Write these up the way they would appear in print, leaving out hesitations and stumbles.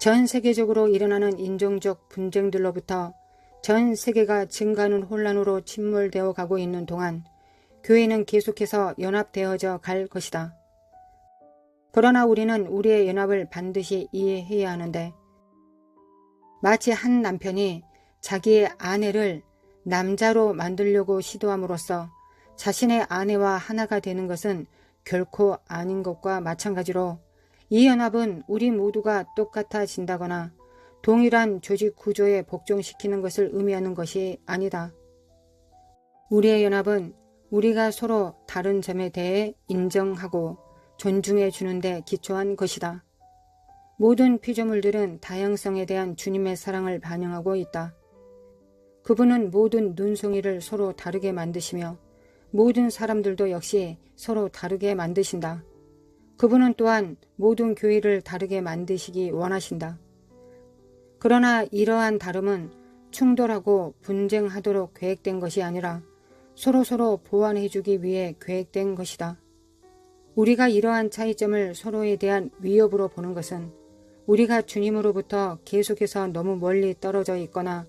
전 세계적으로 일어나는 인종적 분쟁들로부터 전 세계가 증가하는 혼란으로 침몰되어 가고 있는 동안 교회는 계속해서 연합되어져 갈 것이다. 그러나 우리는 우리의 연합을 반드시 이해해야 하는데, 마치 한 남편이 자기의 아내를 남자로 만들려고 시도함으로써 자신의 아내와 하나가 되는 것은 결코 아닌 것과 마찬가지로 이 연합은 우리 모두가 똑같아진다거나 동일한 조직 구조에 복종시키는 것을 의미하는 것이 아니다. 우리의 연합은 우리가 서로 다른 점에 대해 인정하고 존중해 주는 데 기초한 것이다. 모든 피조물들은 다양성에 대한 주님의 사랑을 반영하고 있다. 그분은 모든 눈송이를 서로 다르게 만드시며 모든 사람들도 역시 서로 다르게 만드신다. 그분은 또한 모든 교회를 다르게 만드시기 원하신다. 그러나 이러한 다름은 충돌하고 분쟁하도록 계획된 것이 아니라 서로 보완해주기 위해 계획된 것이다. 우리가 이러한 차이점을 서로에 대한 위협으로 보는 것은 우리가 주님으로부터 계속해서 너무 멀리 떨어져 있거나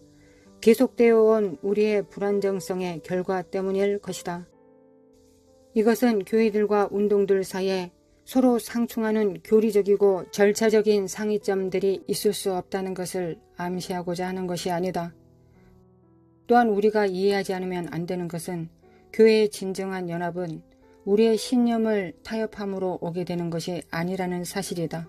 계속되어 온 우리의 불안정성의 결과 때문일 것이다. 이것은 교회들과 운동들 사이에 서로 상충하는 교리적이고 절차적인 상이점들이 있을 수 없다는 것을 암시하고자 하는 것이 아니다. 또한 우리가 이해하지 않으면 안 되는 것은 교회의 진정한 연합은 우리의 신념을 타협함으로 오게 되는 것이 아니라는 사실이다.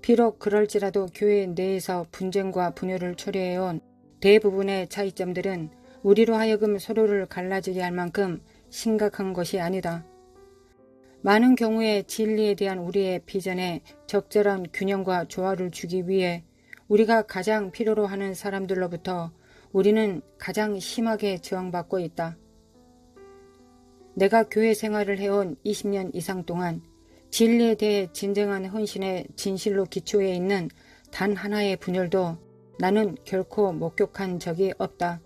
비록 그럴지라도 교회 내에서 분쟁과 분열을 초래해온 대부분의 차이점들은 우리로 하여금 서로를 갈라지게 할 만큼 심각한 것이 아니다. 많은 경우에 진리에 대한 우리의 비전에 적절한 균형과 조화를 주기 위해 우리가 가장 필요로 하는 사람들로부터 우리는 가장 심하게 저항받고 있다. 내가 교회 생활을 해온 20년 이상 동안 진리에 대해 진정한 헌신의 진실로 기초해 있는 단 하나의 분열도 나는 결코 목격한 적이 없다.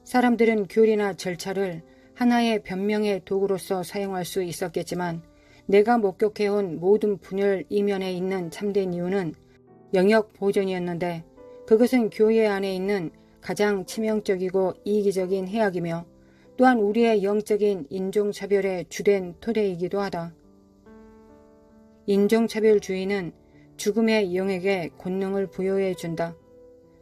사람들은 교리나 절차를 하나의 변명의 도구로서 사용할 수 있었겠지만 내가 목격해온 모든 분열 이면에 있는 참된 이유는 영역 보존이었는데 그것은 교회 안에 있는 가장 치명적이고 이기적인 해악이며 또한 우리의 영적인 인종차별의 주된 토대이기도 하다. 인종차별주의는 죽음의 영에게 권능을 부여해 준다.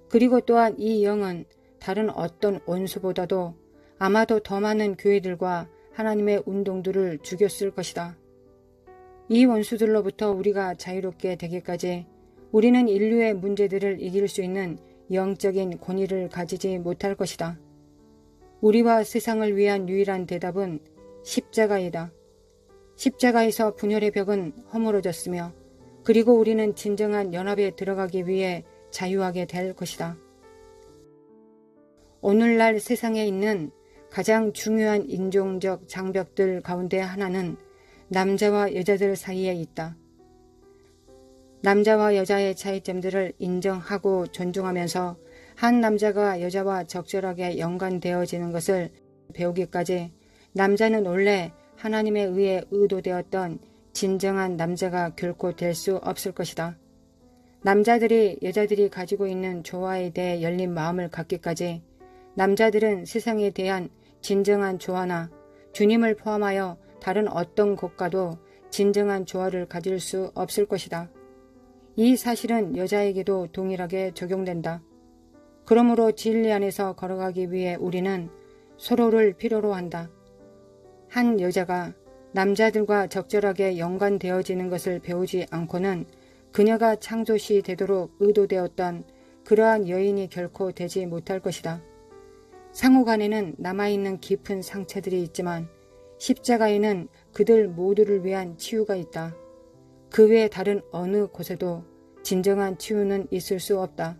그리고 또한 이 영은 다른 어떤 원수보다도 아마도 더 많은 교회들과 하나님의 운동들을 죽였을 것이다. 이 원수들로부터 우리가 자유롭게 되기까지 우리는 인류의 문제들을 이길 수 있는 영적인 권위를 가지지 못할 것이다. 우리와 세상을 위한 유일한 대답은 십자가이다. 십자가에서 분열의 벽은 허물어졌으며 그리고 우리는 진정한 연합에 들어가기 위해 자유하게 될 것이다. 오늘날 세상에 있는 가장 중요한 인종적 장벽들 가운데 하나는 남자와 여자들 사이에 있다. 남자와 여자의 차이점들을 인정하고 존중하면서 한 남자가 여자와 적절하게 연관되어지는 것을 배우기까지 남자는 원래 하나님에 의해 의도되었던 진정한 남자가 결코 될 수 없을 것이다. 남자들이 여자들이 가지고 있는 조화에 대해 열린 마음을 갖기까지 남자들은 세상에 대한 진정한 조화나 주님을 포함하여 다른 어떤 것과도 진정한 조화를 가질 수 없을 것이다. 이 사실은 여자에게도 동일하게 적용된다. 그러므로 진리 안에서 걸어가기 위해 우리는 서로를 필요로 한다. 한 여자가 남자들과 적절하게 연관되어지는 것을 배우지 않고는 그녀가 창조시 되도록 의도되었던 그러한 여인이 결코 되지 못할 것이다. 상호간에는 남아있는 깊은 상처들이 있지만 십자가에는 그들 모두를 위한 치유가 있다. 그 외 다른 어느 곳에도 진정한 치유는 있을 수 없다.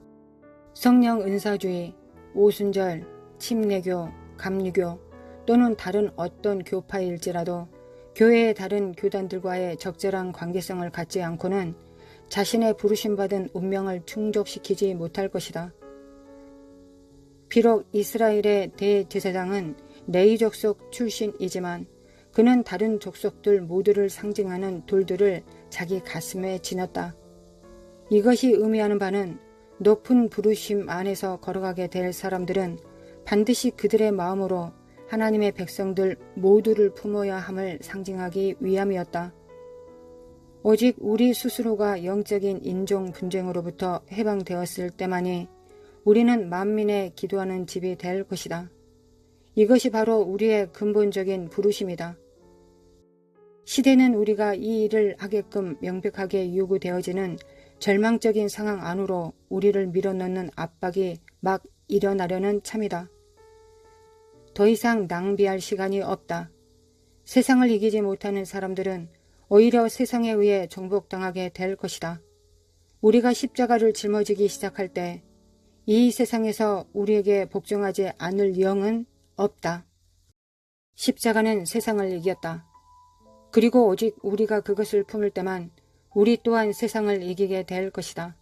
성령 은사주의, 오순절, 침례교, 감리교 또는 다른 어떤 교파일지라도 교회의 다른 교단들과의 적절한 관계성을 갖지 않고는 자신의 부르심받은 운명을 충족시키지 못할 것이다. 비록 이스라엘의 대제사장은 레위 족속 출신이지만 그는 다른 족속들 모두를 상징하는 돌들을 자기 가슴에 지녔다. 이것이 의미하는 바는 높은 부르심 안에서 걸어가게 될 사람들은 반드시 그들의 마음으로 하나님의 백성들 모두를 품어야 함을 상징하기 위함이었다. 오직 우리 스스로가 영적인 인종 분쟁으로부터 해방되었을 때만이 우리는 만민의 기도하는 집이 될 것이다. 이것이 바로 우리의 근본적인 부르심이다. 시대는 우리가 이 일을 하게끔 명백하게 요구되어지는 절망적인 상황 안으로 우리를 밀어넣는 압박이 막 일어나려는 참이다. 더 이상 낭비할 시간이 없다. 세상을 이기지 못하는 사람들은 오히려 세상에 의해 정복당하게 될 것이다. 우리가 십자가를 짊어지기 시작할 때 이 세상에서 우리에게 복종하지 않을 영은 없다. 십자가는 세상을 이겼다. 그리고 오직 우리가 그것을 품을 때만 우리 또한 세상을 이기게 될 것이다.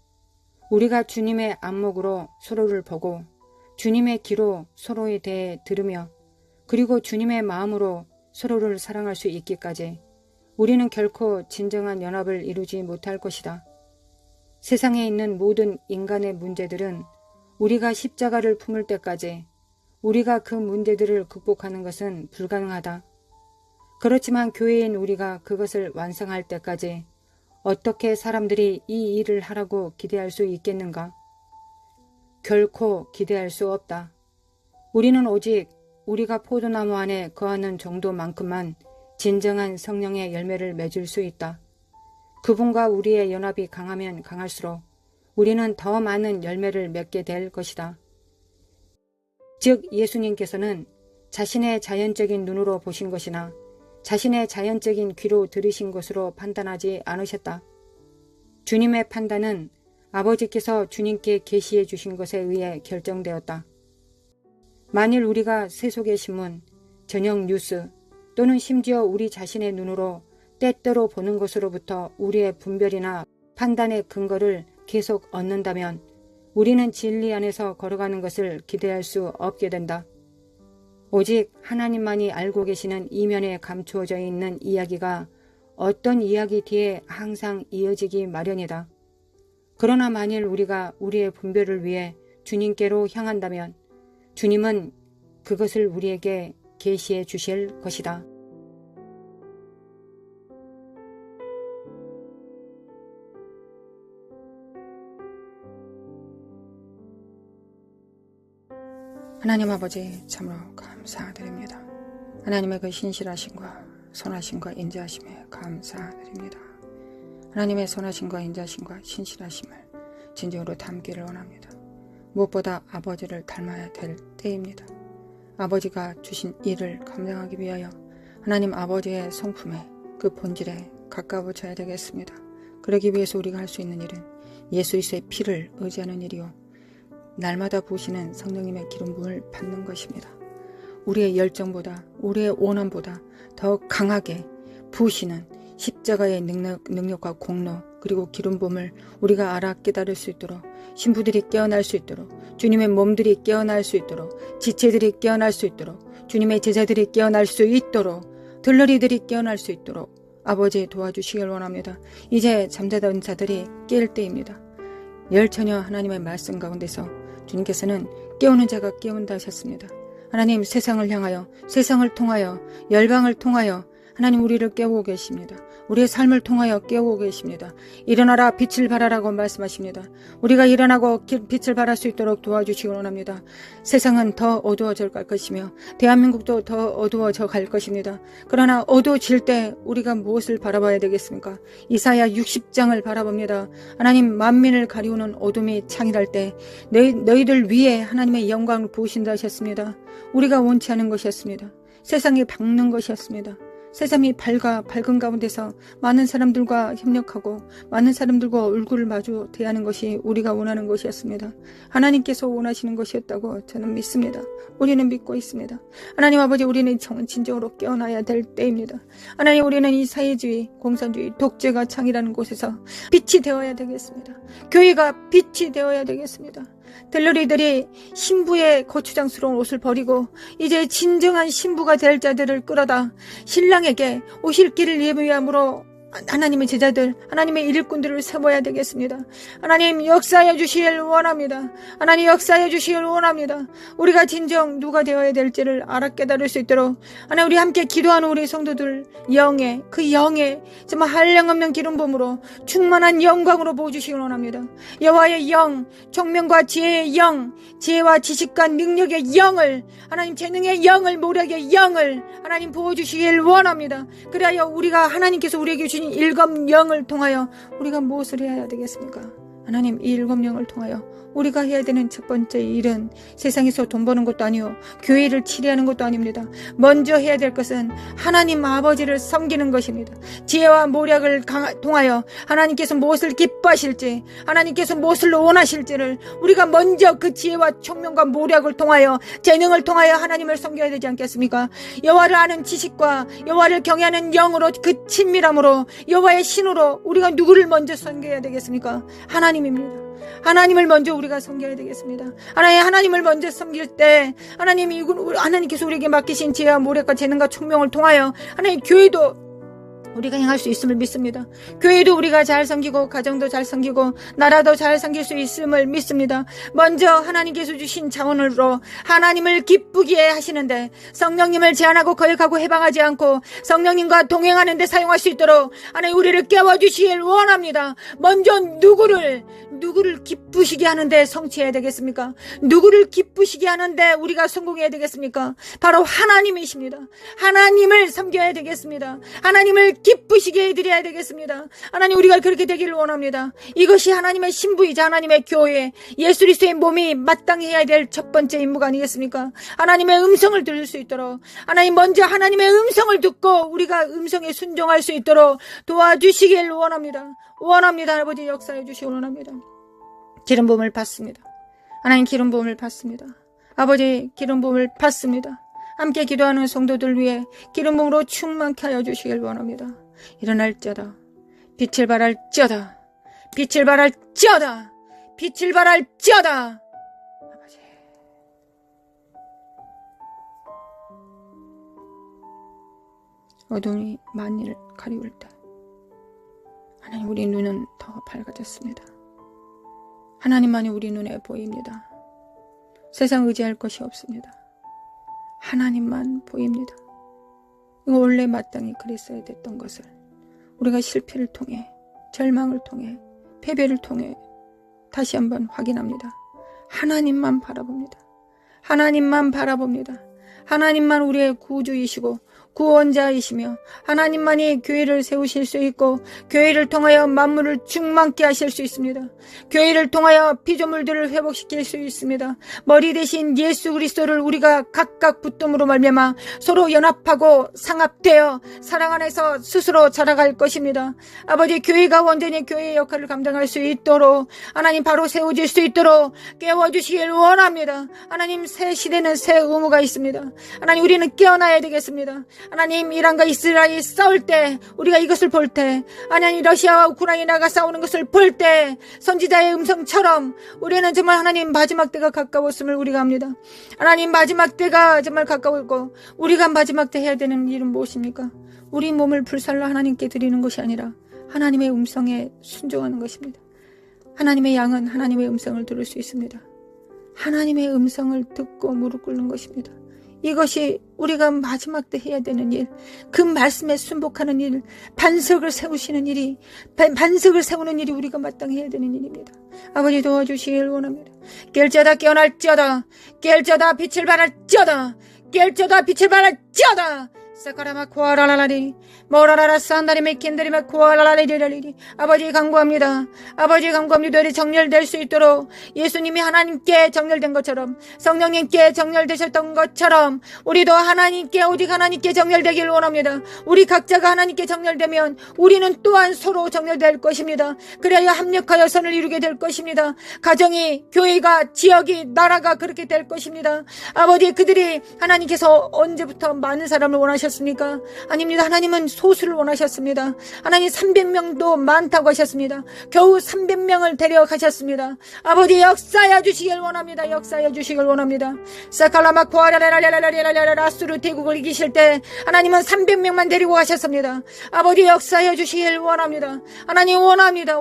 우리가 주님의 안목으로 서로를 보고 주님의 귀로 서로에 대해 들으며 그리고 주님의 마음으로 서로를 사랑할 수 있기까지 우리는 결코 진정한 연합을 이루지 못할 것이다. 세상에 있는 모든 인간의 문제들은 우리가 십자가를 품을 때까지 우리가 그 문제들을 극복하는 것은 불가능하다. 그렇지만 교회인 우리가 그것을 완성할 때까지 어떻게 사람들이 이 일을 하라고 기대할 수 있겠는가? 결코 기대할 수 없다. 우리는 오직 우리가 포도나무 안에 거하는 정도만큼만 진정한 성령의 열매를 맺을 수 있다. 그분과 우리의 연합이 강하면 강할수록 우리는 더 많은 열매를 맺게 될 것이다. 즉 예수님께서는 자신의 자연적인 눈으로 보신 것이나 자신의 자연적인 귀로 들으신 것으로 판단하지 않으셨다. 주님의 판단은 아버지께서 주님께 계시해 주신 것에 의해 결정되었다. 만일 우리가 세속의 신문, 저녁 뉴스 또는 심지어 우리 자신의 눈으로 때때로 보는 것으로부터 우리의 분별이나 판단의 근거를 계속 얻는다면 우리는 진리 안에서 걸어가는 것을 기대할 수 없게 된다. 오직 하나님만이 알고 계시는 이면에 감추어져 있는 이야기가 어떤 이야기 뒤에 항상 이어지기 마련이다. 그러나 만일 우리가 우리의 분별을 위해 주님께로 향한다면 주님은 그것을 우리에게 계시해 주실 것이다. 하나님 아버지 참으로 감사드립니다. 하나님의 그 신실하심과 선하심과 인자하심에 감사드립니다. 하나님의 선하심과 인자하심과 신실하심을 진정으로 담기를 원합니다. 무엇보다 아버지를 닮아야 될 때입니다. 아버지가 주신 일을 감당하기 위하여 하나님 아버지의 성품에 그 본질에 가까워져야 되겠습니다. 그러기 위해서 우리가 할 수 있는 일은 예수 그리스도의 피를 의지하는 일이요 날마다 부으시는 성령님의 기름 부음을 받는 것입니다. 우리의 열정보다 우리의 원함보다 더 강하게 부으시는 십자가의 능력과 공로 그리고 기름 부음을 우리가 알아 깨달을 수 있도록 신부들이 깨어날 수 있도록 주님의 몸들이 깨어날 수 있도록 지체들이 깨어날 수 있도록 주님의 제자들이 깨어날 수 있도록 들러리들이 깨어날 수 있도록 아버지 도와주시길 원합니다. 이제 잠자던 자들이 깰 때입니다. 열처녀 하나님의 말씀 가운데서 주님께서는 깨우는 자가 깨운다 하셨습니다. 하나님 세상을 향하여 세상을 통하여 열방을 통하여 하나님 우리를 깨우고 계십니다. 우리의 삶을 통하여 깨우고 계십니다. 일어나라 빛을 발하라고 말씀하십니다. 우리가 일어나고 빛을 발할 수 있도록 도와주시기 원합니다. 세상은 더 어두워져 갈 것이며 대한민국도 더 어두워져 갈 것입니다. 그러나 어두워질 때 우리가 무엇을 바라봐야 되겠습니까? 이사야 60장을 바라봅니다. 하나님 만민을 가리우는 어둠이 창일할 때 너희들 위에 하나님의 영광을 부으신다 하셨습니다. 우리가 원치 않은 것이었습니다. 세상이 밝는 것이었습니다. 세상이 밝은 가운데서 많은 사람들과 협력하고 많은 사람들과 얼굴을 마주 대하는 것이 우리가 원하는 것이었습니다. 하나님께서 원하시는 것이었다고 저는 믿습니다. 우리는 믿고 있습니다. 하나님 아버지 우리는 진정으로 깨어나야 될 때입니다. 하나님 우리는 이 사회주의, 공산주의, 독재가 창이라는 곳에서 빛이 되어야 되겠습니다. 교회가 빛이 되어야 되겠습니다. 들러리들이 신부의 거추장스러운 옷을 버리고 이제 진정한 신부가 될 자들을 끌어다 신랑에게 오실 길을 예비함으로 하나님의 제자들, 하나님의 일꾼들을 세워야 되겠습니다. 하나님 역사해 주시길 원합니다. 하나님 역사해 주시길 원합니다. 우리가 진정 누가 되어야 될지를 알아 깨달을 수 있도록 하나님 우리 함께 기도하는 우리 성도들 그 영에 정말 한량없는 기름 부음으로 충만한 영광으로 부어주시길 원합니다. 여호와의 영, 총명과 지혜의 영, 지혜와 지식과 능력의 영을 하나님 재능의 영을 모략의 영을 하나님 부어주시길 원합니다. 그래야 우리가 하나님께서 우리에게 주신 일곱 영을 통하여 우리가 무엇을 해야 되겠습니까? 하나님 이 일곱 영을 통하여 우리가 해야 되는 첫 번째 일은 세상에서 돈 버는 것도 아니요 교회를 치리하는 것도 아닙니다. 먼저 해야 될 것은 하나님 아버지를 섬기는 것입니다. 지혜와 모략을 통하여 하나님께서 무엇을 기뻐하실지 하나님께서 무엇을 원하실지를 우리가 먼저 그 지혜와 총명과 모략을 통하여 재능을 통하여 하나님을 섬겨야 되지 않겠습니까? 여호와를 아는 지식과 여호와를 경외하는 영으로 그 친밀함으로 여호와의 신으로 우리가 누구를 먼저 섬겨야 되겠습니까? 하나님입니다. 하나님을 먼저 우리가 섬겨야 되겠습니다. 하나님을 먼저 섬길 때 하나님께서 우리에게 맡기신 지혜와 모략과 재능과 총명을 통하여 하나님 교회도 우리가 행할 수 있음을 믿습니다. 교회도 우리가 잘 섬기고 가정도 잘 섬기고 나라도 잘 섬길 수 있음을 믿습니다. 먼저 하나님께서 주신 자원으로 하나님을 기쁘게 하시는데 성령님을 제한하고 거역하고 해방하지 않고 성령님과 동행하는 데 사용할 수 있도록 하나님 우리를 깨워주시길 원합니다. 먼저 누구를 기쁘시게 하는데 성취해야 되겠습니까? 누구를 기쁘시게 하는데 우리가 성공해야 되겠습니까? 바로 하나님이십니다. 하나님을 섬겨야 되겠습니다. 하나님을 기쁘시게 해드려야 되겠습니다. 하나님 우리가 그렇게 되기를 원합니다. 이것이 하나님의 신부이자 하나님의 교회 예수 그리스도의 몸이 마땅히 해야 될 첫 번째 임무가 아니겠습니까? 하나님의 음성을 들을 수 있도록 하나님 먼저 하나님의 음성을 듣고 우리가 음성에 순종할 수 있도록 도와주시길 원합니다. 아버지 역사해 주시기 원합니다. 기름 부음을 받습니다. 하나님 기름 부음을 받습니다. 아버지 기름 부음을 받습니다. 함께 기도하는 성도들 위해 기름 부음으로 충만케 하여 주시길 원합니다. 일어날지어다 빛을 발할지어다 빛을 발할지어다 빛을 발할지어다. 아버지 어둠이 만일 가리울 때 하나님 우리 눈은 더 밝아졌습니다. 하나님만이 우리 눈에 보입니다. 세상 의지할 것이 없습니다. 하나님만 보입니다. 원래 마땅히 그랬어야 됐던 것을 우리가 실패를 통해 절망을 통해 패배를 통해 다시 한번 확인합니다. 하나님만 바라봅니다. 하나님만 바라봅니다. 하나님만 우리의 구주이시고 구원자이시며 하나님만이 교회를 세우실 수 있고 교회를 통하여 만물을 충만케 하실 수 있습니다. 교회를 통하여 피조물들을 회복시킬 수 있습니다. 머리 대신 예수 그리스도를 우리가 각각 붙듦으로 말미암아 서로 연합하고 상합되어 사랑 안에서 스스로 자라갈 것입니다. 아버지 교회가 온전히 교회의 역할을 감당할 수 있도록 하나님 바로 세워질 수 있도록 깨워주시길 원합니다. 하나님 새 시대는 새 의무가 있습니다. 하나님 우리는 깨어나야 되겠습니다. 하나님 이란과 이스라엘이 싸울 때 우리가 이것을 볼 때 하나님 러시아와 우크라이나가 싸우는 것을 볼 때 선지자의 음성처럼 우리는 정말 하나님 마지막 때가 가까웠음을 우리가 합니다. 하나님 마지막 때가 정말 가까웠고 우리가 마지막 때 해야 되는 일은 무엇입니까? 우리 몸을 불살라 하나님께 드리는 것이 아니라 하나님의 음성에 순종하는 것입니다. 하나님의 양은 하나님의 음성을 들을 수 있습니다. 하나님의 음성을 듣고 무릎 꿇는 것입니다. 이것이 우리가 마지막 때 해야 되는 일, 그 말씀에 순복하는 일, 반석을 세우시는 일이, 반석을 세우는 일이 우리가 마땅히 해야 되는 일입니다. 아버지 도와주시길 원합니다. 깰지어다 깨어날지어다 깰지어다 빛을 발할지어다 깰지어다 빛을 발할지어다 사카라마 코아라라라리 모라라라 산다리 메킨다리마 코아라라리리라리리. 아버지 간구합니다. 아버지 간구합니다. 우리 정렬될 수 있도록 예수님이 하나님께 정렬된 것처럼 성령님께 정렬되셨던 것처럼 우리도 하나님께 오직 하나님께 정렬되길 원합니다. 우리 각자가 하나님께 정렬되면 우리는 또한 서로 정렬될 것입니다. 그래야 합력하여 선을 이루게 될 것입니다. 가정이 교회가 지역이 나라가 그렇게 될 것입니다. 아버지 그들이 하나님께서 언제부터 많은 사람을 원하셨습니까? 원하셨습니까? 아닙니다. 하나님은 소수를 원하셨습니다. 하나님 300명도 많다고 하셨습니다. 겨우 300명을 데려가셨습니다. 아버지 역사해 주시길 원합니다. 역사해 주시길 원합니다. 사칼라마코아라라라라라라라라라스루 대국을 이기실 때 하나님은 300명만 데리고 가셨습니다. 아버지 역사해 주시길 원합니다. 하나님 원합니다.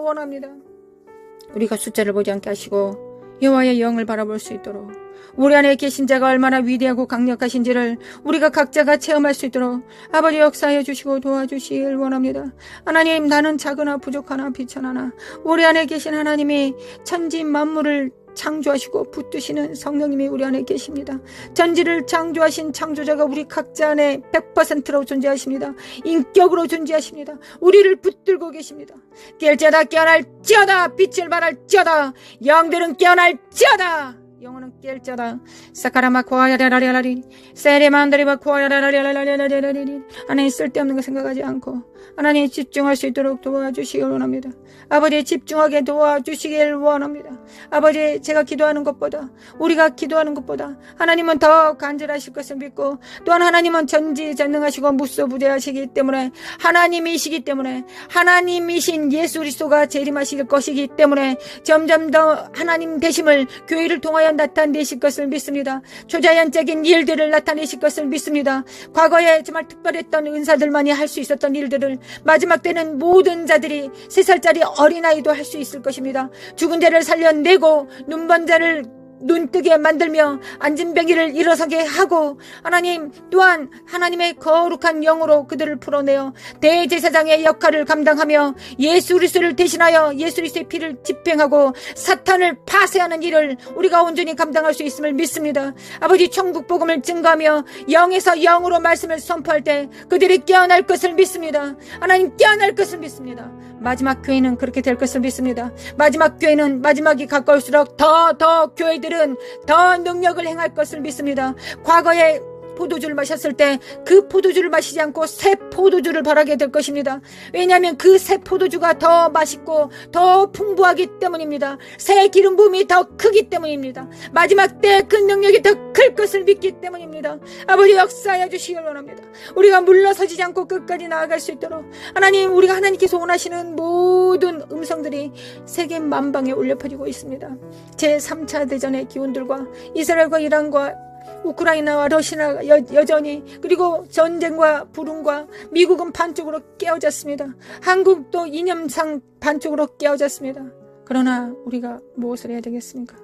우리가 숫자를 보지 않게 하시고 여호와의 영을 바라볼 수 있도록, 우리 안에 계신 자가 얼마나 위대하고 강력하신지를 우리가 각자가 체험할 수 있도록 아버지 역사해 주시고 도와주시길 원합니다. 하나님, 나는 작으나 부족하나 비천하나 우리 안에 계신 하나님이 천지 만물을 창조하시고 붙드시는 성령님이 우리 안에 계십니다. 전지를 창조하신 창조자가 우리 각자 안에 100%로 존재하십니다. 인격으로 존재하십니다. 우리를 붙들고 계십니다. 깰지어다 깨어날지어다, 빛을 발할지어다, 영들은 깨어날지어다, 영혼은 깰지어다. 사카라마 코아야라라라라리 세레만다리바 코아야라라라라라라라리. 하나님, 쓸데없는 거 생각하지 않고 하나님 집중할 수 있도록 도와주시길 원합니다. 아버지, 집중하게 도와주시길 원합니다. 아버지, 제가 기도하는 것보다, 우리가 기도하는 것보다 하나님은 더 간절하실 것을 믿고, 또한 하나님은 전지전능하시고 무소부재하시기 때문에, 하나님이시기 때문에, 하나님이신 예수 그리스도가 재림하실 것이기 때문에 점점 더 하나님 되심을 교회를 통하여 나타내실 것을 믿습니다. 초자연적인 일들을 나타내실 것을 믿습니다. 과거에 정말 특별했던 은사들만이 할 수 있었던 일들을 마지막 때는 모든 자들이, 3살짜리 어린아이도 할 수 있을 것입니다. 죽은 자를 살려내고 눈먼 자를 눈뜨게 만들며 안진뱅이를 일어서게 하고, 하나님 또한 하나님의 거룩한 영으로 그들을 풀어내어 대제사장의 역할을 감당하며 예수 그리스도를 대신하여 예수 그리스도의 피를 집행하고 사탄을 파쇄하는 일을 우리가 온전히 감당할 수 있음을 믿습니다. 아버지, 천국 복음을 증거하며 영에서 영으로 말씀을 선포할 때 그들이 깨어날 것을 믿습니다. 하나님, 깨어날 것을 믿습니다. 마지막 교회는 그렇게 될 것을 믿습니다. 마지막 교회는 마지막이 가까울수록 더 교회들은 더 능력을 행할 것을 믿습니다. 과거에 포도주를 마셨을 때 그 포도주를 마시지 않고 새 포도주를 바라게 될 것입니다. 왜냐하면 그 새 포도주가 더 맛있고 더 풍부하기 때문입니다. 새 기름 부음이 더 크기 때문입니다. 마지막 때 그 능력이 더 클 것을 믿기 때문입니다. 아버지, 역사하여 주시길 원합니다. 우리가 물러서지 않고 끝까지 나아갈 수 있도록 하나님, 우리가 하나님께서 원하시는 모든 음성들이 세계 만방에 울려 퍼지고 있습니다. 제3차 대전의 기운들과 이스라엘과 이란과 우크라이나와 러시아가 여전히, 그리고 전쟁과 불운과 미국은 반쪽으로 깨어졌습니다. 한국도 이념상 반쪽으로 깨어졌습니다. 그러나 우리가 무엇을 해야 되겠습니까?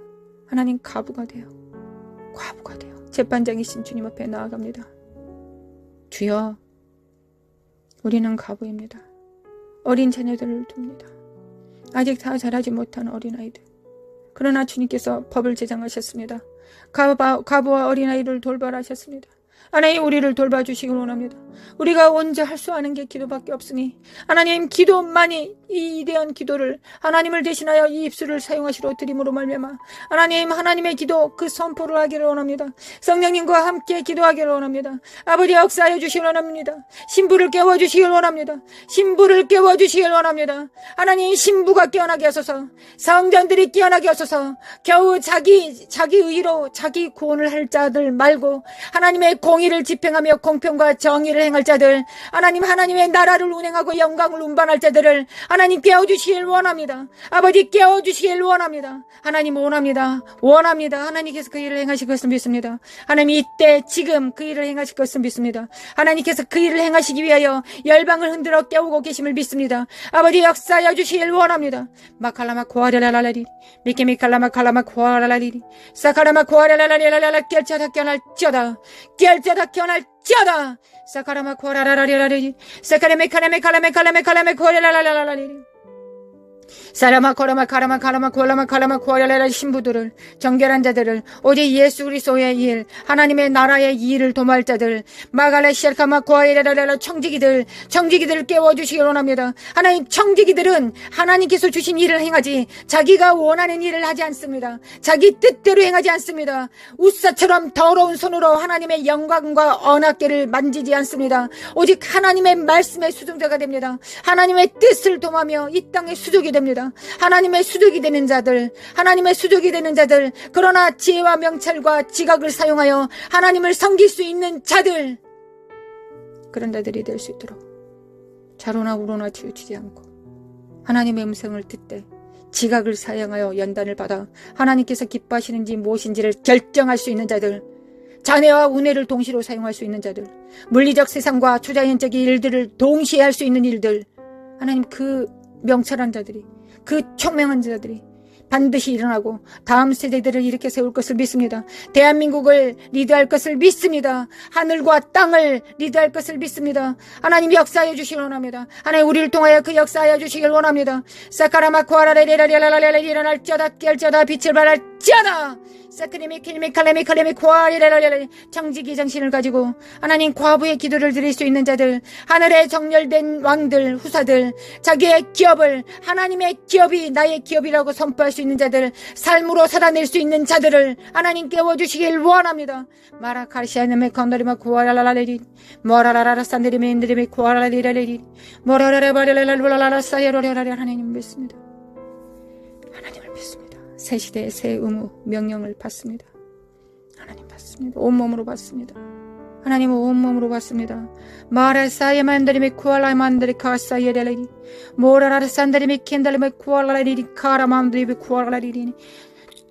하나님, 과부가 돼요. 재판장이신 주님 앞에 나아갑니다. 주여, 우리는 과부입니다. 어린 자녀들을 둡니다. 아직 다 자라지 못한 어린아이들. 그러나 주님께서 법을 제정하셨습니다. 과부와 어린아이를 돌봐하셨습니다. 하나님, 우리를 돌봐주시길 원합니다. 우리가 언제 할 수 아는 게 기도밖에 없으니 하나님, 기도만이, 이 위대한 기도를 하나님을 대신하여 이 입술을 사용하시러 드림으로 말미암아 하나님, 하나님의 기도 그 선포를 하기를 원합니다. 성령님과 함께 기도하기를 원합니다. 아버지, 역사하여 주시길 원합니다. 신부를 깨워주시길 원합니다. 하나님, 신부가 깨어나게 하소서. 성전들이 깨어나게 하소서. 겨우 자기 의로 자기 구원을 할 자들 말고 하나님의 공의를 집행하며 공평과 정의를 행할 자들, 하나님의 나라를 운행하고 영광을 운반할 자들을 하나님 깨워주시길 원합니다. 아버지, 깨워주시길 원합니다. 하나님, 원합니다. 하나님께서 그 일을 행하실 것을 믿습니다. 하나님, 이때 지금 그 일을 행하실 것을 믿습니다. 하나님께서 그 일을 행하시기 위하여 열방을 흔들어 깨우고 계심을 믿습니다. 아버지, 역사하여 주시길 원합니다. 마칼라마 코아라라라리 미케미칼라마 칼라마 코아라라리 사카라마 코아라라라라라 깰자다 깨어날지어다 사카라마 코아라라라라리 사카레메카레메칼라메칼라메칼라메 코아라라라라리 사라마 코라마 카라마 코알라라 신부들을, 정결한 자들을, 오직 예수 그리스도의 일, 하나님의 나라의 일을 도모할 자들, 마갈레 시알카마 코아이라라라 청지기들을 깨워주시기 원합니다. 하나님, 청지기들은 하나님께서 주신 일을 행하지 자기가 원하는 일을 하지 않습니다. 자기 뜻대로 행하지 않습니다. 우사처럼 더러운 손으로 하나님의 영광과 언약궤를 만지지 않습니다. 오직 하나님의 말씀의 수종자가 됩니다. 하나님의 뜻을 도모하며 이 땅의 수족이 됩니다. 하나님의 수족이 되는 자들, 그러나 지혜와 명찰과 지각을 사용하여 하나님을 섬길 수 있는 자들, 그런 자들이 될 수 있도록 좌로나 우로나 치우치지 않고 하나님의 음성을 듣되 지각을 사용하여 연단을 받아 하나님께서 기뻐하시는지 무엇인지를 결정할 수 있는 자들, 자네와 우뇌를 동시로 사용할 수 있는 자들, 물리적 세상과 초자연적인 일들을 동시에 할 수 있는 일들, 하나님 그 명철한 자들이, 그 총명한 자들이 반드시 일어나고 다음 세대들을 일으켜 세울 것을 믿습니다. 대한민국을 리드할 것을 믿습니다. 하늘과 땅을 리드할 것을 믿습니다. 하나님 역사해 주시길 원합니다. 하나님 우리를 통하여 그 역사하여 주시길 원합니다. 사카라마쿠아라레레라레라레레 일어날지어다 깰지어다 빛을 발할지어다 사크리미 키리미 칼레미 칼레미 쿠아리레라레레 정직이 정신을 가지고 하나님 과부의 기도를 드릴 수 있는 자들, 하늘에 정렬된 왕들, 후사들, 자기의 기업을 하나님의 기업이 나의 기업이라고 선포할 수 있는 자들, 삶으로 살아낼 수 있는 자들을 하나님 깨워주시길 원합니다. 마라카시아네메 컨더리마 쿠아라라레리 모라라라라 산데리메 인드리메 쿠아라리라레리 모라라라바레라라라라 사이로라라라 하나님 믿습니다. 하나님을 믿습니다. 새 시대의 새 의무 명령을 받습니다. 하나님 받습니다. 온몸으로 받습니다. 하나님 온몸으로 받습니다. 마라사이에 만드리메 쿠알라이 만드리 카사이에 렐레리 모라라라 산드리메 켄달리메 쿠알라리리 카라만드리메 쿠알라리리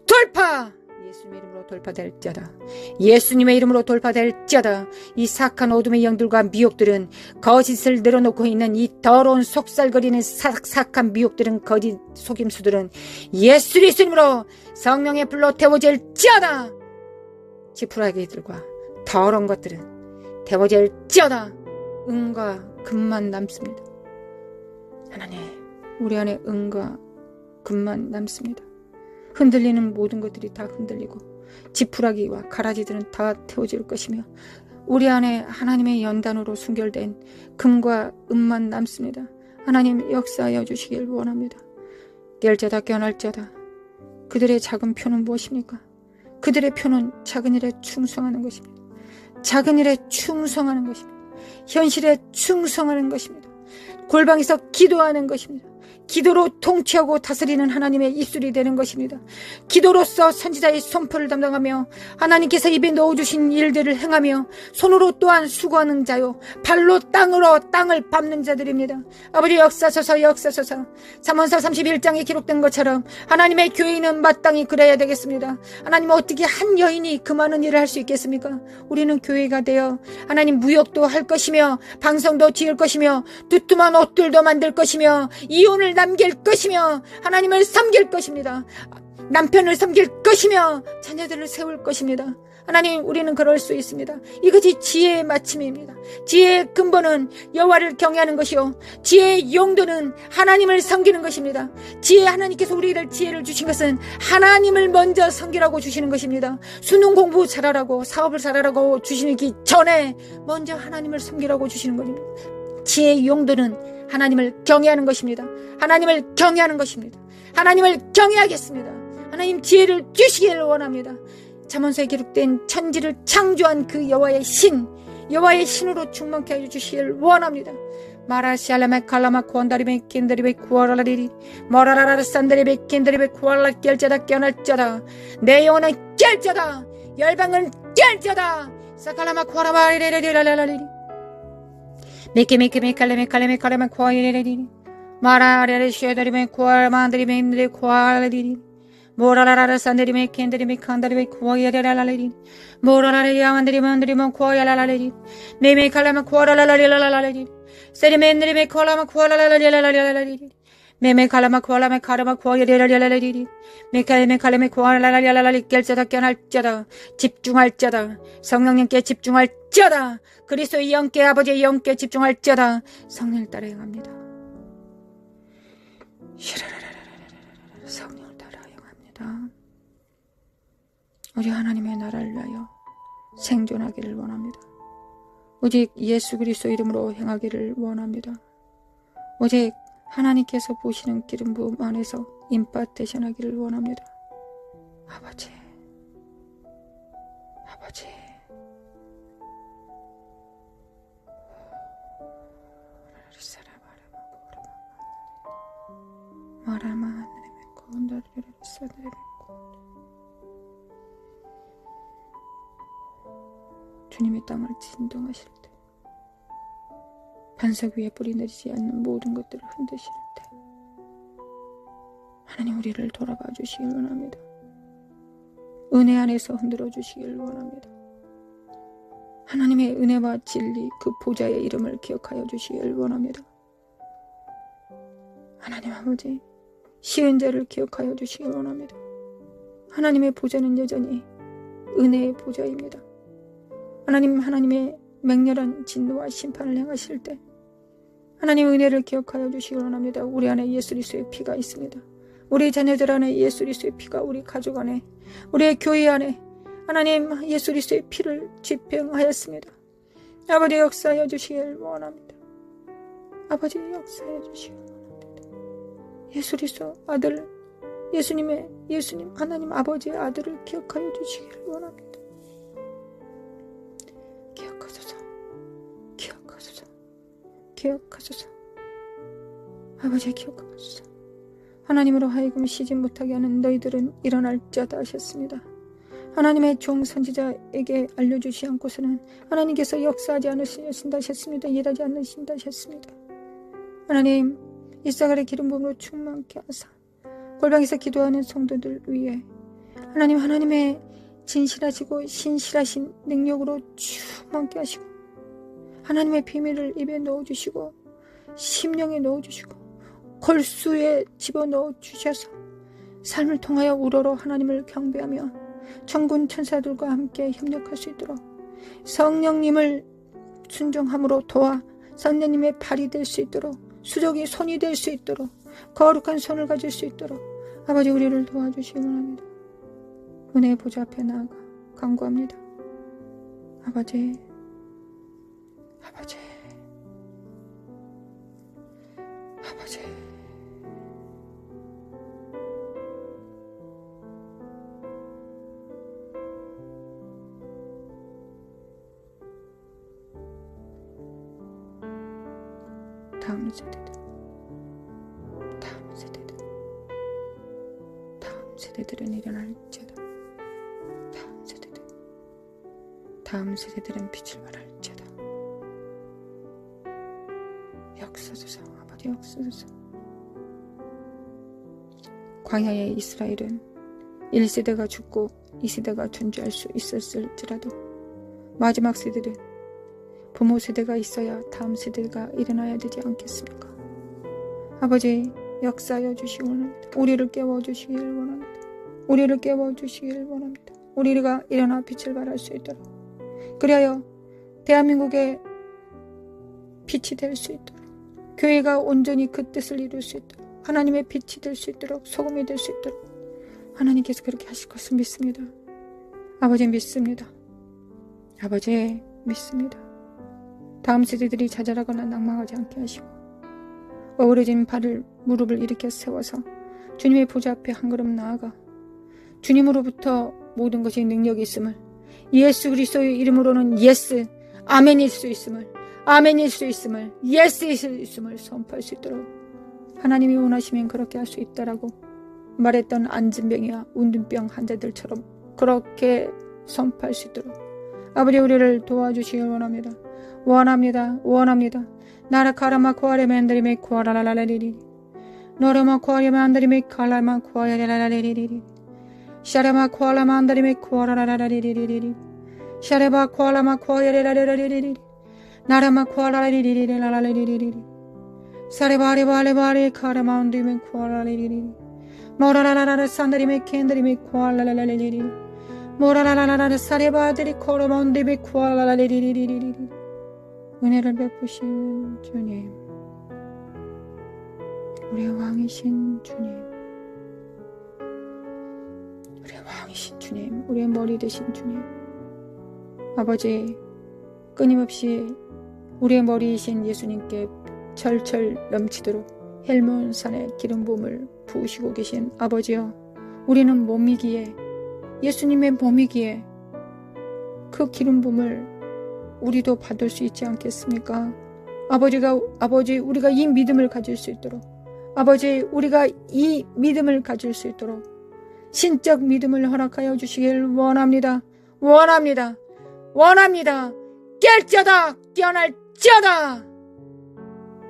돌파! 예수님의 이름으로 돌파될지어다. 예수님의 이름으로 돌파될지어다. 이 사악한 어둠의 영들과 미혹들은 거짓을 늘어놓고 있는 이 더러운 속살거리는 사악한 미혹들은 거짓 속임수들은 예수 그리스도로 성령의 불로 태워질지어다. 지푸라기들과 더러운 것들은 태워질지어다. 은과 금만 남습니다. 하나님 우리 안에 은과 금만 남습니다. 흔들리는 모든 것들이 다 흔들리고 지푸라기와 가라지들은 다 태워질 것이며 우리 안에 하나님의 연단으로 순결된 금과 은만 남습니다. 하나님 역사하여 주시길 원합니다. 깰자다 깨어날자다. 그들의 작은 표는 무엇입니까? 그들의 표는 작은 일에 충성하는 것입니다. 작은 일에 충성하는 것입니다. 현실에 충성하는 것입니다. 골방에서 기도하는 것입니다. 기도로 통치하고 다스리는 하나님의 입술이 되는 것입니다. 기도로서 선지자의 선포를 담당하며 하나님께서 입에 넣어주신 일들을 행하며 손으로 또한 수고하는 자요 발로 땅을 밟는 자들입니다. 아버지 역사소서 역사소서. 잠언서 31장에 기록된 것처럼 하나님의 교회는 마땅히 그래야 되겠습니다. 하나님 어떻게 한 여인이 그 많은 일을 할 수 있겠습니까? 우리는 교회가 되어 하나님 무역도 할 것이며 방송도 지을 것이며 두툼한 옷들도 만들 것이며 이혼을 남길 것이며 하나님을 섬길 것입니다. 남편을 섬길 것이며 자녀들을 세울 것입니다. 하나님 우리는 그럴 수 있습니다. 이것이 지혜의 마침입니다. 지혜의 근본은 여호와를 경외하는 것이요 지혜의 용도는 하나님을 섬기는 것입니다. 하나님께서 우리를 지혜를 주신 것은 하나님을 먼저 섬기라고 주시는 것입니다. 수능 공부 잘하라고 사업을 잘하라고 주시기 전에 먼저 하나님을 섬기라고 주시는 겁니다. 지혜의 용도는 하나님을 경외하는 것입니다. 하나님을 경외하는 것입니다. 하나님을 경외하겠습니다. 하나님 지혜를 주시기를 원합니다. 잠언서에 기록된 천지를 창조한 그 여호와의 신으로 충만케 해주시기를 원합니다. 마라시알라메 칼라마 쿠안다리메 킨다리베 쿠아라리리 모라라라 산다리베 킨다리베 쿠알라 깰자다 깨어날자다. 내 영혼은 깰자다. 열방은 깰자다. 사칼라마 쿠아라바리레레리라라리리 메케메칼레메 쿠아이레레리리 마라레레 쉐다리메 쿠아만다리메 인드레 쿠아라리리 모라라라 산다리메 켄다리메 칸다리메 쿠아이레라라리리 모라라레 야만다리메 안다리메 쿠아이라라리리 메메칼라마 쿠아라라리라라리리 세리메 쿠아라마 쿠아라라리라라리리 메메칼라마 쿠아라마 카라마 쿠아이레라라리리 메칼레메 쿠아라라리라라리 깰자다 깨어날자다. 집중할자다. 성령님께 집중할자다. 그리스도의 영께 아버지의 영께 집중할자다. 성령을 따라 행합니다. 성령을 따라 행합니다. 우리 하나님의 나라를 위하여 생존하기를 원합니다. 오직 예수 그리스도 이름으로 행하기를 원합니다. 오직 하나님께서 보시는 기름 부음 안에서 임파테이션 하기를 원합니다. 아버지 주님이 땅을 진동하실 때 반석 위에 뿌리 내리지 않는 모든 것들을 흔드실 때 하나님 우리를 돌아봐 주시길 원합니다. 은혜 안에서 흔들어 주시길 원합니다. 하나님의 은혜와 진리 그 보좌의 이름을 기억하여 주시길 원합니다. 하나님 아버지 쉬운 자를 기억하여 주시길 원합니다. 하나님의 보좌는 여전히 은혜의 보좌입니다. 하나님의 맹렬한 진노와 심판을 행하실 때 하나님 은혜를 기억하여 주시기 원합니다. 우리 안에 예수 그리스도의 피가 있습니다. 우리 자녀들 안에 예수 그리스도의 피가, 우리 가족 안에, 우리의 교회 안에 하나님 예수 그리스도의 피를 집행하였습니다. 아버지 역사하여 주시길 원합니다. 아버지 역사하여 주시길 원합니다. 예수 그리스도 아들 예수님 하나님 아버지의 아들을 기억하여 주시길 원합니다. 기억하소서. 아버지 기억하소서. 하나님으로 하여금 쉬지 못하게 하는 너희들은 일어날지어다 하셨습니다. 하나님의 종 선지자에게 알려주시 않고서는 하나님께서 역사하지 않으신다 하셨습니다. 일하지 않으신다 하셨습니다. 하나님 이사갈의 기름 부음으로 충만케 하사 골방에서 기도하는 성도들 위해 하나님 하나님의 진실하시고 신실하신 능력으로 충만케 하시고 하나님의 비밀을 입에 넣어주시고 심령에 넣어주시고 골수에 집어넣어 주셔서 삶을 통하여 우러러 하나님을 경배하며 천군 천사들과 함께 협력할 수 있도록 성령님을 순종함으로 도와 성령님의 발이 될 수 있도록 수족이 손이 될 수 있도록 거룩한 손을 가질 수 있도록 아버지 우리를 도와주시기 원합니다. 은혜의 보좌 앞에 나아가 간구합니다. 아버지 다음 세대들은 일어날지어다. 다음 세대들은 빛을 발할지어다. 역사소서 아버지 역사소서. 광야의 이스라엘은 1세대가 죽고 2세대가 존재할 수 있었을지라도 마지막 세대는 부모 세대가 있어야 다음 세대가 일어나야 되지 않겠습니까? 아버지 역사하여 주시기 원합니다. 우리를 깨워주시길 원합니다. 우리가 일어나 빛을 발할 수 있도록 그리하여 대한민국의 빛이 될 수 있도록 교회가 온전히 그 뜻을 이룰 수 있도록 하나님의 빛이 될 수 있도록 소금이 될 수 있도록 하나님께서 그렇게 하실 것을 믿습니다. 아버지 믿습니다. 다음 세대들이 자잘하거나 낭망하지 않게 하시고 어우러진 무릎을 일으켜 세워서 주님의 보좌 앞에 한 걸음 나아가 주님으로부터 모든 것이 능력이 있음을 예수 그리스도의 이름으로는 예스 아멘일 수 있음을 예스일 수 있음을 선포할 수 있도록 하나님이 원하시면 그렇게 할 수 있다라고 말했던 안진병이야 운둔병 환자들처럼 그렇게 선포할 수 있도록 아버지 우리를 도와주시길 원합니다. 나라 카라마 코아레메 안드리메 코아라라라리리 노라마 코아레메 안드리메 칼라마 코아라라라리리 샤라마 코아라마 안드리메 코아라라라리리리 샤레바 코아라마 코아라라라리리 나라마 코아라라리리리라라리리리 사레바레바레바레 카라마 안드리메 코아라라리리 모라라라라 산드리메 켄드리메 코아라라라리리 모라라라라 사레바들이 코라마 안드리메 코아라라리리리리 은혜를 베푸신 주님, 우리의 왕이신 주님, 우리의 머리 되신 주님, 아버지 끊임없이 우리의 머리이신 예수님께 철철 넘치도록 헬몬산의 기름 부음을 부으시고 계신 아버지여, 우리는 몸이기에 예수님의 몸이기에 그 기름 부음을 우리도 받을 수 있지 않겠습니까? 아버지 우리가 이 믿음을 가질 수 있도록 우리가 이 믿음을 가질 수 있도록 신적 믿음을 허락하여 주시길 원합니다. 깰지어다 깨어날지어다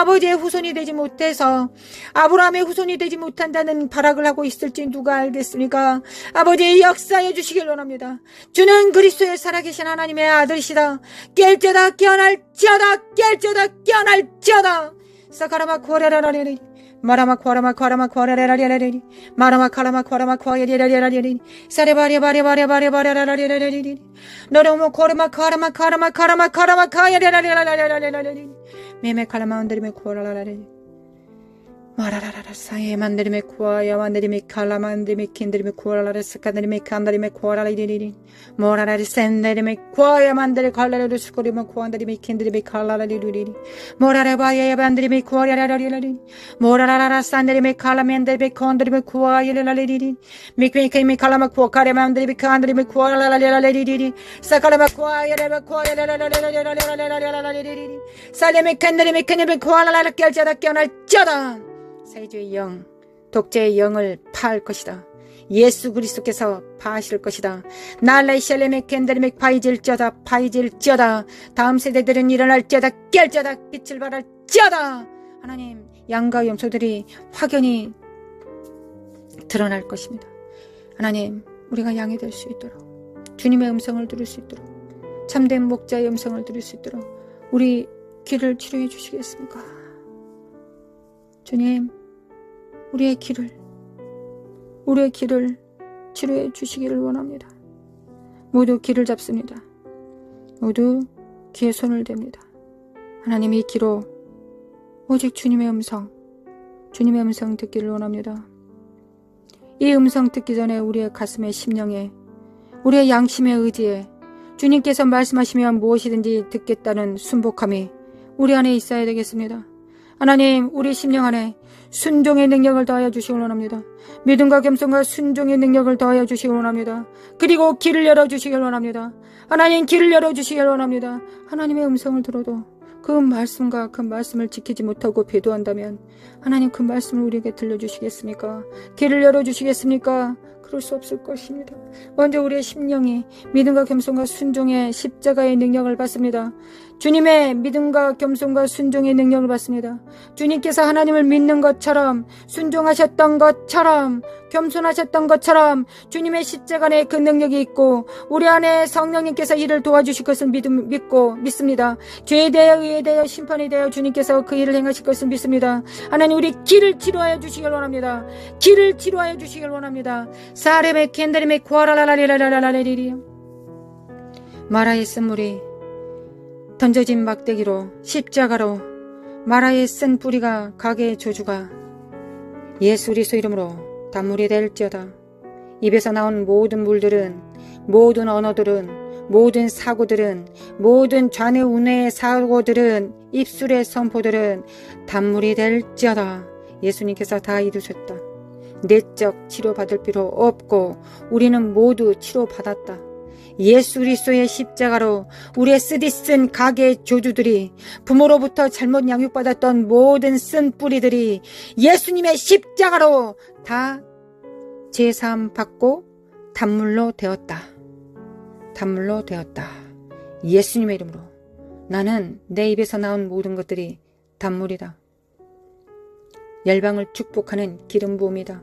아버지의 후손이 되지 못해서 아브라함의 후손이 되지 못한다는 발악을 하고 있을지 누가 알겠습니까? 아버지 역사해 주시길 원합니다. 주는 그리스도의 살아계신 하나님의 아들이시다. 깰지어다 깨어날지어다 깰지어다 깨어날지어다. 사카라마 코레라라레리 마라마 코라마 코라마 코레라라레리 마라마 카라마 코라마 코레라라레리 사레바레바레바레바레바레라라레리 너로모 코라마 카라마 카라마 카라마 카라마 카레라라레리 메메 카라마 온드리메 코라라레리 마라라라라 사예 만드리메 코아야 만드리메 칼라마 만드리메 킨드리메 코라라레 스카드리메 칸드리메 코라라리리리 모라라리 센드리메 코아야 만드리 칼라레르 스코리메 코안드리메 킨드리메 칼라라리리리 모라라바야 만드리메 코아야라라리리 모라라라라 산드리메 칼라멘드리메 콘드리메 코아야라리리리 미크미케미 칼라마 코카레 만드리메 칸드리메 코라라라리리리 사카라마 코아야라라 코아야라라라라라라라라라리리 살레메 칸드리메 칸드리메 코아라라라 깰자다 깨어날자다. 세주의 영, 독재의 영을 파할 것이다. 예수 그리스도께서 파하실 것이다. 날라이 샬레메 캔드리메 파이질쩌다 파이질쩌다. 다음 세대들은 일어날쩌다 깰쩌다 빛을 발할쩌다. 하나님 양과 염소들이 확연히 드러날 것입니다. 하나님 우리가 양이 될 수 있도록 주님의 음성을 들을 수 있도록 참된 목자의 음성을 들을 수 있도록 우리 귀를 치료해 주시겠습니까? 주님 우리의 귀를 치료해 주시기를 원합니다. 모두 귀를 잡습니다. 모두 귀에 손을 댑니다. 하나님 이 귀로 오직 주님의 음성 듣기를 원합니다. 이 음성 듣기 전에 우리의 가슴에 심령에 우리의 양심의 의지에 주님께서 말씀하시면 무엇이든지 듣겠다는 순복함이 우리 안에 있어야 되겠습니다. 하나님 우리 심령 안에 순종의 능력을 더하여 주시기 원합니다. 믿음과 겸손과 순종의 능력을 더하여 주시기 원합니다. 그리고 길을 열어주시기 원합니다. 하나님 길을 열어주시기 원합니다. 하나님의 음성을 들어도 그 말씀과 그 말씀을 지키지 못하고 배도한다면 하나님 그 말씀을 우리에게 들려주시겠습니까? 길을 열어주시겠습니까? 그럴 수 없을 것입니다. 먼저 우리의 심령이 믿음과 겸손과 순종의 십자가의 능력을 받습니다. 주님의 믿음과 겸손과 순종의 능력을 받습니다. 주님께서 하나님을 믿는 것처럼, 순종하셨던 것처럼, 겸손하셨던 것처럼 주님의 십자가 안에 그 능력이 있고 우리 안에 성령님께서 이를 도와주실 것을 믿습니다. 죄에 대하여 의에 대하여 심판에 대하여 주님께서 그 일을 행하실 것을 믿습니다. 하나님, 우리 길을 치료하여 주시길 원합니다. 길을 치료하여 주시길 원합니다. 사레메 켄데레메 쿠아라라라리라라라리리. 마라의 쓴물이 던져진 막대기로, 십자가로 마라의 쓴 뿌리가 가게의 저주가 예수 그리스도 이름으로 단물이 될지어다. 입에서 나온 모든 물들은, 모든 언어들은, 모든 사고들은, 모든 좌뇌우뇌의 사고들은, 입술의 선포들은 단물이 될지어다. 예수님께서 다 이루셨다. 내적 치료받을 필요 없고 우리는 모두 치료받았다. 예수 그리스도의 십자가로 우리의 쓰디쓴 가게의 조주들이, 부모로부터 잘못 양육받았던 모든 쓴 뿌리들이 예수님의 십자가로 다 제사함 받고 단물로 되었다. 단물로 되었다. 예수님의 이름으로 나는 내 입에서 나온 모든 것들이 단물이다. 열방을 축복하는 기름 부음이다.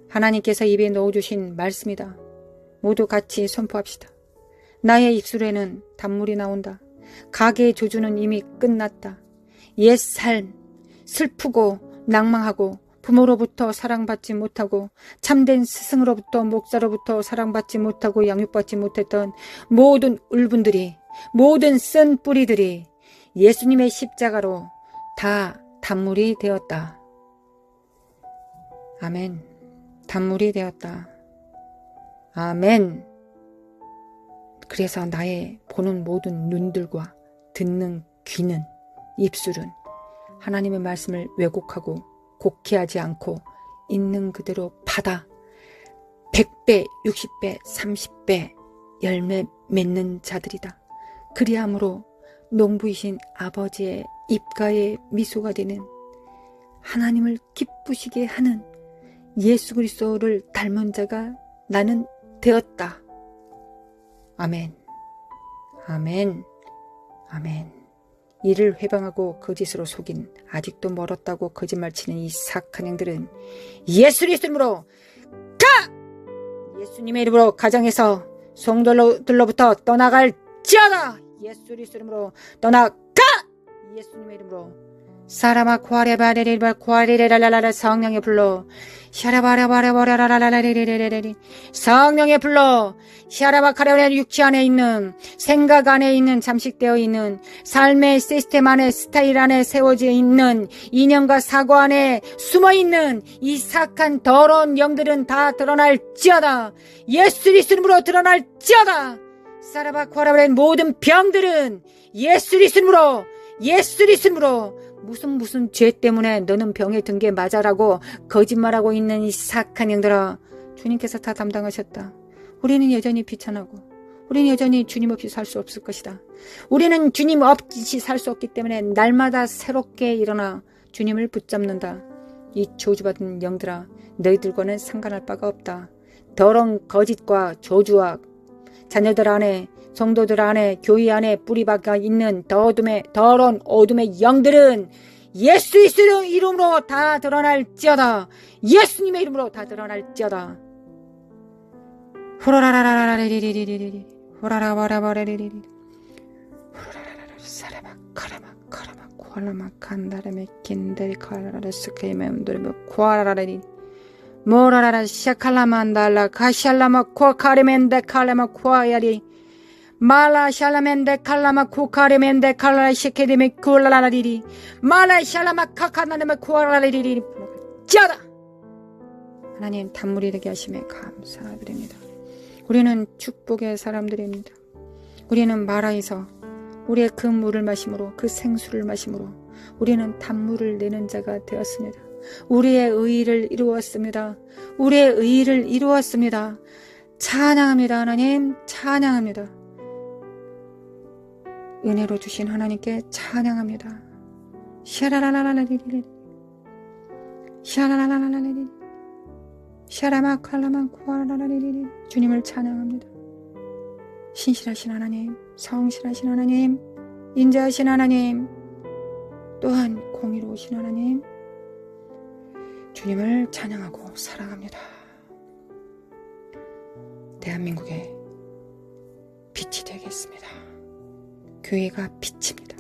하나님께서 입에 넣어주신 말씀이다. 모두 같이 선포합시다. 나의 입술에는 단물이 나온다. 가게의 조주는 이미 끝났다. 옛 삶, 슬프고 낭망하고 부모로부터 사랑받지 못하고 참된 스승으로부터 목사로부터 사랑받지 못하고 양육받지 못했던 모든 울분들이, 모든 쓴 뿌리들이 예수님의 십자가로 다 단물이 되었다. 아멘. 단물이 되었다. 아멘. 그래서 나의 보는 모든 눈들과 듣는 귀는, 입술은 하나님의 말씀을 왜곡하고 곡해하지 않고 있는 그대로 받아 100배, 60배, 30배 열매 맺는 자들이다. 그리함으로 농부이신 아버지의 입가에 미소가 되는, 하나님을 기쁘시게 하는 예수 그리스도를 닮은 자가 나는 되었다. 아멘. 아멘. 아멘. 이를 회방하고 거짓으로 속인, 아직도 멀었다고 거짓말치는 이 사악한 영들은 예수 그리스도로 가! 예수님의 이름으로 가정에서 성도들로부터 떠나갈지어다. 예수 그리스도로 떠나가! 예수님의 이름으로 사라마 코아레바레레바 코아레레랄랄라. 성령의 불로 샤라바라바라바라라라라레레레레레. 성령의 불로 샤라바카레레. 육체 안에 있는, 생각 안에 있는, 잠식되어 있는 삶의 시스템 안에, 스타일 안에 세워져 있는, 이념과 사고 안에 숨어 있는 이 사악한 더러운 영들은 다 드러날지어다. 예수 그리스도로 드러날지어다. 사라바코아라바레. 모든 병들은 예수 그리스도로, 예수 그리스도로, 무슨 죄 때문에 너는 병에 든 게 맞아라고 거짓말하고 있는 이 사악한 영들아, 주님께서 다 담당하셨다. 우리는 여전히 비천하고 우리는 여전히 주님 없이 살 수 없을 것이다. 우리는 주님 없이 살 수 없기 때문에 날마다 새롭게 일어나 주님을 붙잡는다. 이 저주받은 영들아, 너희들과는 상관할 바가 없다. 더러운 거짓과 저주와 자녀들 안에, 성도들 안에, 교회 안에 뿌리박아 있는 더러운 어둠의 영들은 예수 그리스도의 이름으로 다 드러날지어다. 예수님의 이름으로 다 드러날지어다. 호라라라라라리리리리리 호라라바라바라리리리 호라라라라 사라마 카라마 카라마 코알라마 칸다라메 킨데리 카라라라 스케이메움도르메 코알라라리 모라라라 샤칼라만달라 카샬라마 코카레멘데 칼라마 코아야리 말라 샬라멘데 칼라마 코카레멘데 칼라 시케데메 콜라라리리 말라 샬라마 카카나데메 코알라리리리 짜다. 하나님, 단물이 되게 하심에 감사드립니다. 우리는 축복의 사람들입니다. 우리는 마라에서 우리의 그 물을 마심으로, 그 생수를 마심으로 우리는 단물을 내는 자가 되었습니다. 우리의 의의를 이루었습니다. 우리의 의의를 이루었습니다. 찬양합니다. 하나님, 찬양합니다. 은혜로 주신 하나님께 찬양합니다. 샤라라라라리리 샤라라라라리리 샤라마칼라만 코아라라리리. 주님을 찬양합니다. 신실하신 하나님, 성실하신 하나님, 인자하신 하나님, 또한 공의로우신 하나님, 주님을 찬양하고 사랑합니다. 대한민국의 빛이 되겠습니다. 교회가 빛입니다.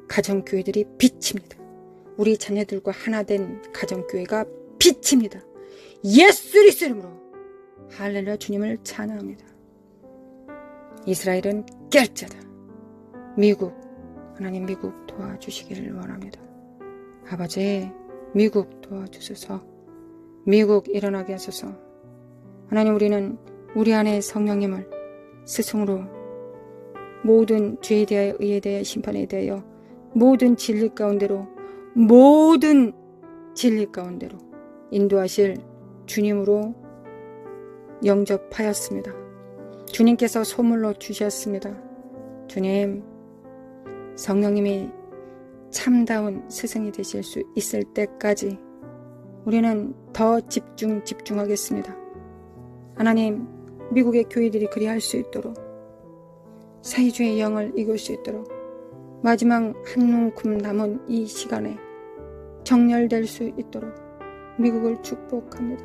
가정교회들이 빛입니다. 우리 자녀들과 하나 된 가정교회가 빛입니다. 예수 그리스도 이름으로 할렐루야. 주님을 찬양합니다. 이스라엘은 깰 자다. 미국, 하나님 미국 도와주시기를 원합니다. 아버지, 미국 도와주소서. 미국 일어나게 하소서. 하나님, 우리는 우리 안에 성령님을 스승으로 모든 죄에 대하여, 의에 대하여, 심판에 대하여, 모든 진리 가운데로, 모든 진리 가운데로 인도하실 주님으로 영접하였습니다. 주님께서 소물로 주셨습니다. 주님, 성령님이 참다운 스승이 되실 수 있을 때까지 우리는 더 집중하겠습니다. 하나님, 미국의 교회들이 그리할 수 있도록, 사회주의 영을 이길 수 있도록, 마지막 한 움큼 남은 이 시간에 정렬될 수 있도록 미국을 축복합니다.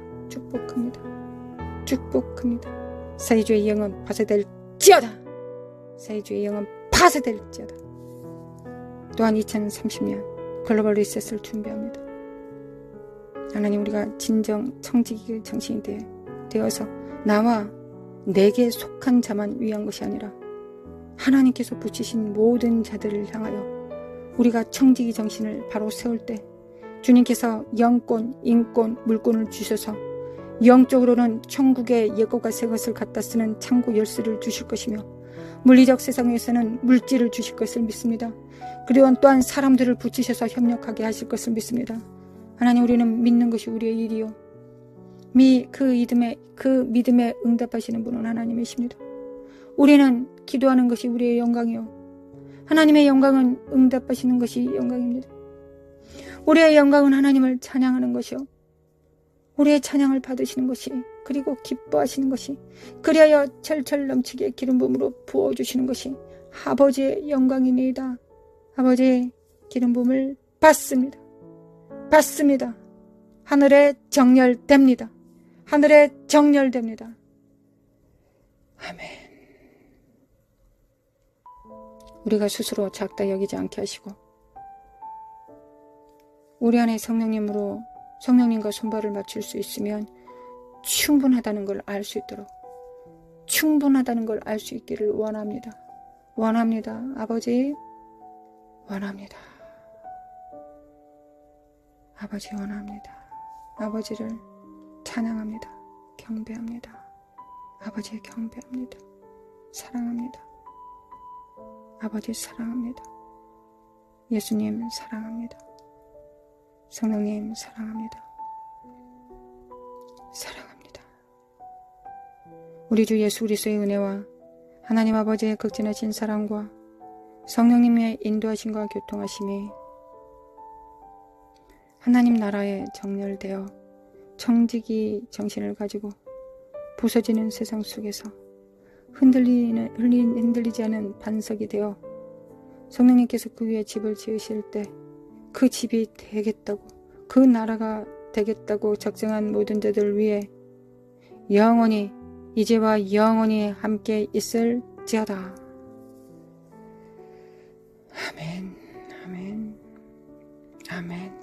축복합니다. 사회주의 영은 파쇄될지어다. 사회주의 영은 파쇄될지어다. 또한 2030년 글로벌 리셋을 준비합니다. 하나님, 우리가 진정 청지기 정신이 되어서 나와 내게 속한 자만 위한 것이 아니라 하나님께서 붙이신 모든 자들을 향하여 우리가 청지기 정신을 바로 세울 때 주님께서 영권, 인권, 물권을 주셔서 영적으로는 천국의 옛것과 새것을 갖다 쓰는 창고 열쇠를 주실 것이며 물리적 세상에서는 물질을 주실 것을 믿습니다. 그리고 또한 사람들을 붙이셔서 협력하게 하실 것을 믿습니다. 하나님, 우리는 믿는 것이 우리의 일이요, 그 믿음에 응답하시는 분은 하나님이십니다. 우리는 기도하는 것이 우리의 영광이요, 하나님의 영광은 응답하시는 것이 영광입니다. 우리의 영광은 하나님을 찬양하는 것이요, 우리의 찬양을 받으시는 것이, 그리고 기뻐하시는 것이, 그리하여 철철 넘치게 기름 부음으로 부어주시는 것이 아버지의 영광이니이다. 아버지의 기름 부음을 받습니다. 하늘에 정렬됩니다. 아멘. 우리가 스스로 작다 여기지 않게 하시고 우리 안에 성령님과 손발을 맞출 수 있으면 충분하다는 걸 알 수 있도록, 충분하다는 걸 알 수 있기를 원합니다. 아버지, 원합니다. 아버지, 원합니다. 아버지를 찬양합니다. 경배합니다. 아버지, 경배합니다. 사랑합니다. 아버지, 사랑합니다. 예수님, 사랑합니다. 성령님, 사랑합니다. 우리 주 예수 그리스도의 은혜와 하나님 아버지의 극진하신 사랑과 성령님의 인도하심과 교통하심이 하나님 나라에 정렬되어 청지기 정신을 가지고 부서지는 세상 속에서 흔들리지 않은 반석이 되어 성령님께서 그 위에 집을 지으실 때 그 집이 되겠다고, 그 나라가 되겠다고 적정한 모든 자들 위해 영원히, 이제와 영원히 함께 있을지어다. 아멘.